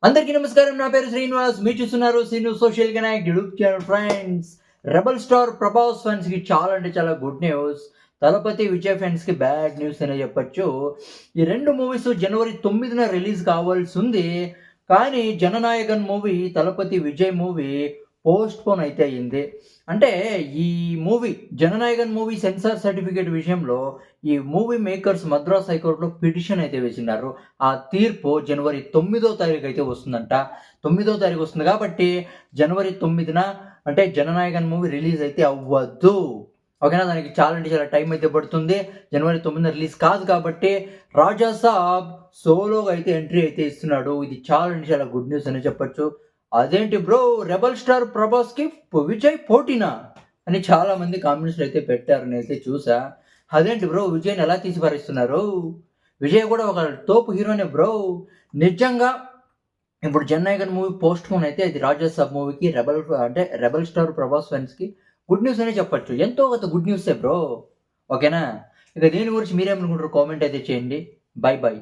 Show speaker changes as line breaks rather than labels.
అందరికీ నమస్కారం. నా పేరు శ్రీనివాస్. మీరు చూస్తున్నారు Srinu social connect YouTube channel. Friends, rebel star Prabhas fans కి చాలా అంటే చాలా good news. Thalapathy Vijay fans కి బ్యాడ్ న్యూస్ అనే చెప్పొచ్చు. ఈ రెండు మూవీస్ జనవరి 9న రిలీజ్ కావాల్సి ఉంది. కానీ Jananayagan movie, Thalapathy Vijay movie postpone అయితే అయింది. అంటే ఈ movie Jananayagan movie censor certificate విషయంలో ఈ మూవీ మేకర్స్ మద్రాస్ హైకోర్టులో పిటిషన్ అయితే వేసినారు. ఆ తీర్పు జనవరి 9వ తారీఖు అయితే వస్తుందంట. 9వ తారీఖు వస్తుంది కాబట్టి జనవరి 9న అంటే జననాయకన్ మూవీ రిలీజ్ అయితే అవ్వద్దు. ఓకేనా, దానికి చాలా అంటే చాలా టైం అయితే పడుతుంది. జనవరి 9న రిలీజ్ కాదు కాబట్టి రాజా సాబ్ సోలోగా అయితే ఎంట్రీ అయితే ఇస్తున్నాడు. ఇది చాలా అంటే చాలా గుడ్ న్యూస్ అని చెప్పొచ్చు. అదేంటి బ్రో, రెబల్ స్టార్ ప్రభాస్కి విజయ్ పోటీనా అని చాలా మంది కామెంట్స్లో అయితే పెట్టారు. నేనైతే చూసా. అదేంటి బ్రో, విజయ్ని ఎలా తీసి పారేస్తున్నారు? విజయ్ కూడా ఒక తోపు హీరోనే బ్రో. నిజంగా ఇప్పుడు జననాయకన్ మూవీ పోస్ట్ పోన్ అయితే అది రాజాసాబ్ మూవీకి రెబల్ స్టార్ ప్రభాస్ ఫ్యాన్స్కి గుడ్ న్యూస్ అనే చెప్పొచ్చు. ఎంతో కొంత గుడ్ న్యూసే బ్రో. ఓకేనా, ఇక దీని గురించి మీరేమనుకుంటారు కామెంట్ అయితే చేయండి. By by.